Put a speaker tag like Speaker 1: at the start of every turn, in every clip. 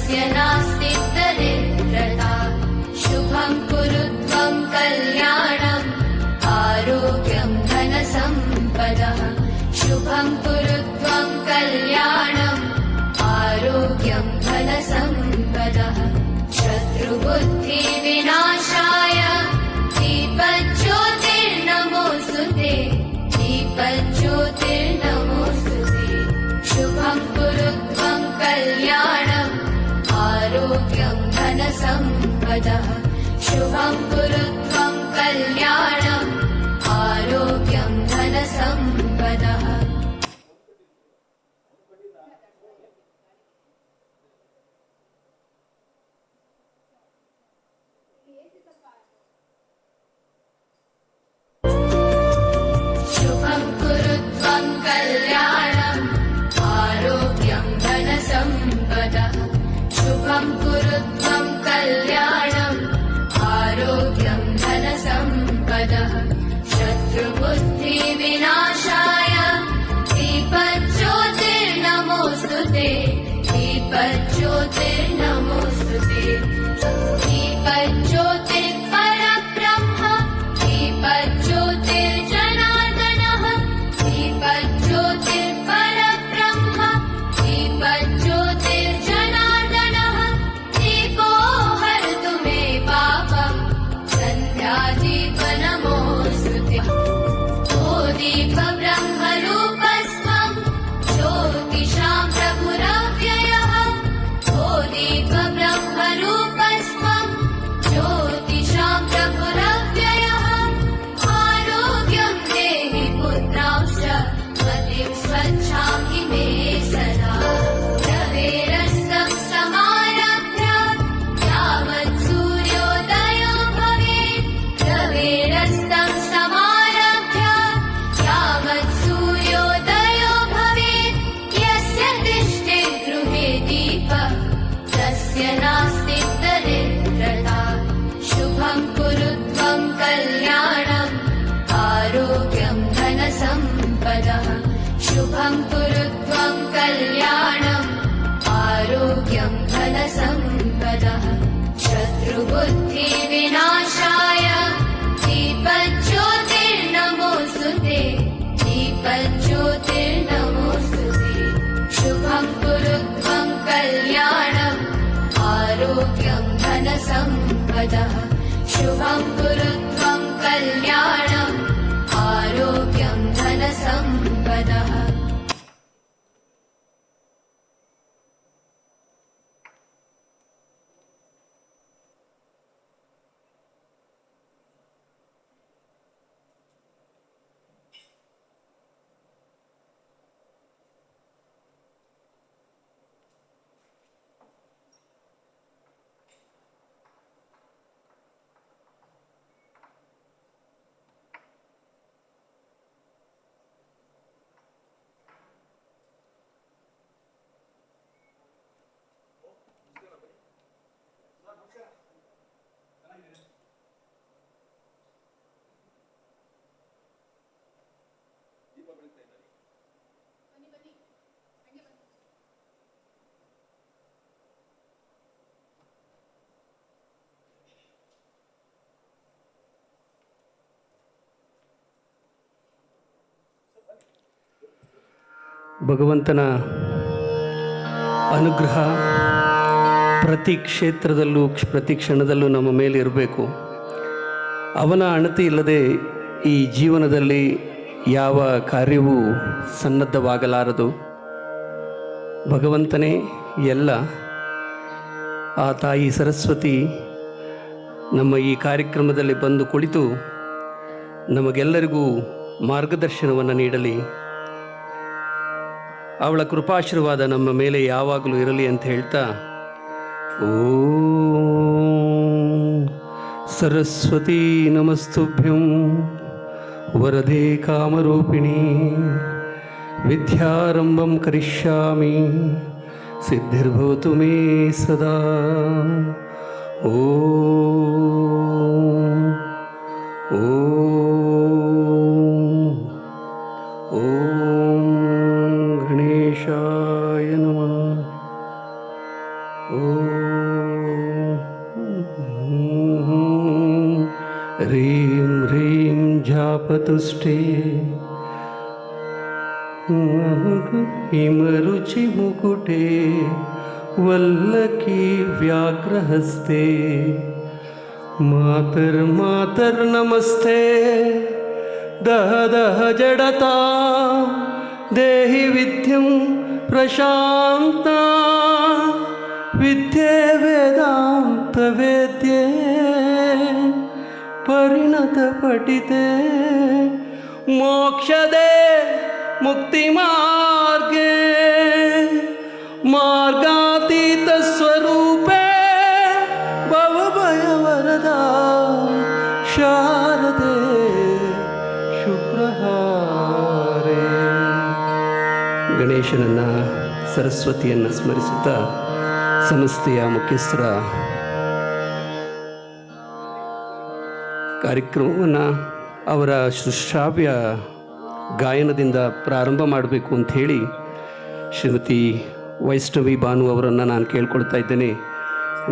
Speaker 1: तस्य नास्ति दरिद्रता शुभं कुरु त्वं कल्याणम् आरोग्यं धनसम्पदः शुभं कुरु त्वं कल्याणम् आरोग्यं धनसम्पदः शत्रुबुद्धिविनाशाय दीपज्योतिर्नमोऽस्तुते दीपज्योतिर्नमोऽस्तुते शुभं कुरु त्वं कल्याणम् आरोग्यं धनसम्पदः शुभं कुरु त्वं कल्याणम् आरोग्यं धनसम्पदः शुभं कुरु त्वं कल्याणम् आरोग्यं धनसम्पदः शुभं कुरु त्वं कल्याणम् आरोग्यं धनसम्पदः शत्रुबुद्धिविनाशाय दीपज्योतिर्नमोऽस्तुते दीपज्योतिर्नमोऽस्तुते दीपज्योतिर्परब्रह्म दीपज्योतिर्जनार्दनः दीपज्योतिर्परब्रह्म दीपज्योतिर्जनार्दनः दीपो हरतु मे पापम् सन्ध्यादीपनमोऽस्तुते ओ दीपब्रह्मरूपस्त्वं ज्योतिषां प्रभुरव्ययः ओ दीपब्रह्मरूपस्त्वं ज्योतिषां प्रभुरव्ययः आरोग्यं देहि पुत्रांश्च मतिं स्वच्छामि मे सदा रवेरस्तं समारभ्य यावत् सूर्योदयो भवेत् रवेरस्तं समारभ्य यावत् सूर्योदयो भवेत् यस्य तिष्ठेत् गृहे दीपः तस्य नास्ति दरिद्रता शुभं कुरु त्वं कल्याणम् आरोग्यं धनसम्पदः शुभं कुरु त्वं कल्याणम् आरोग्यं धनसम्पदः शत्रुबुद्धिविनाशाय दीपज्योतिर्नमोऽस्तुते दीपज्योतिर्नमोऽस्तुते शुभं कुरु त्वं कल्याणम् आरोग्यं धनसम्पदः शुभं कुरु त्वं कल्याणम् आरोग्यं धनसम्पदः
Speaker 2: ಭಗವಂತನ ಅನುಗ್ರಹ ಪ್ರತಿ ಕ್ಷೇತ್ರದಲ್ಲೂ ಪ್ರತಿ ಕ್ಷಣದಲ್ಲೂ ನಮ್ಮ ಮೇಲೆ ಇರಬೇಕು. ಅವನ ಅಣತಿ ಇಲ್ಲದೆ ಈ ಜೀವನದಲ್ಲಿ ಯಾವ ಕಾರ್ಯವೂ ಸನ್ನದ್ಧವಾಗಲಾರದು. ಭಗವಂತನೇ ಎಲ್ಲ. ಆ ತಾಯಿ ಸರಸ್ವತಿ ನಮ್ಮ ಈ ಕಾರ್ಯಕ್ರಮದಲ್ಲಿ ಬಂದು ಕುಳಿತು ನಮಗೆಲ್ಲರಿಗೂ ಮಾರ್ಗದರ್ಶನವನ್ನು ನೀಡಲಿ. ಅವಳ ಕೃಪಾಶೀರ್ವಾದ ನಮ್ಮ ಮೇಲೆ ಯಾವಾಗಲೂ ಇರಲಿ ಅಂತ ಹೇಳ್ತಾ, ಓಂ ಸರಸ್ವತಿ ನಮಸ್ತುಭ್ಯಂ ವರದೆ ಕಾಮರೂಪಿಣಿ ವಿದ್ಯಾರಂಭಂ ಕರಿಷ್ಯಾಮಿ ಸಿದ್ಧಿರ್ಭವತು ಮೇ ಸದಾ. ಓಂ ಓಂ ಓಂ ಗಣೇಶಾಯ ನಮಃ. ರೀಂ ಹ್ರೀಂ ಜಾಪತುಷ್ಟೇ ಹಿಮರುಚಿ ಮುಕುಟೇ ವಲ್ಲಕಿ ವ್ಯಾಘ್ರಹಸ್ತೆ ಮಾತರ್ನಮಸ್ತೆ ದಹ ದಹ ಜಡತಾ ದೇಹಿ ವಿದ್ಯಂ ಪ್ರಶಾಂತ ವಿದ್ಯೆ ವೇದಾಂತ ವೇದ್ಯೆ ಪರಿಣತ ಪಠಿತೆ ಮೋಕ್ಷದೆ ಮುಕ್ತಿ ಮಾರ್ಗೆ ಮಾರ್ಗಾತೀತ ಸ್ವರೂಪೇ ಭವಭಯ ವರದ ಶಾರದೆ ಶುಭ್ರಹಾರೆ. ಗಣೇಶನನ್ನು ಸರಸ್ವತಿಯನ್ನು ಸ್ಮರಿಸುತ್ತಾ ಸಂಸ್ಥೆಯ ಮುಖ್ಯಸ್ಥರ ಕಾರ್ಯಕ್ರಮವನ್ನು ಅವರ ಶ್ರಾವ್ಯ ಗಾಯನದಿಂದ ಪ್ರಾರಂಭ ಮಾಡಬೇಕು ಅಂಥೇಳಿ ಶ್ರೀಮತಿ ವೈಷ್ಣವಿ ಭಾನು ಅವರನ್ನು ನಾನು ಕೇಳ್ಕೊಳ್ತಾ ಇದ್ದೇನೆ.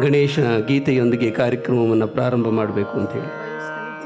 Speaker 2: ಗಣೇಶ ಗೀತೆಯೊಂದಿಗೆ ಕಾರ್ಯಕ್ರಮವನ್ನು ಪ್ರಾರಂಭ ಮಾಡಬೇಕು ಅಂಥೇಳಿ.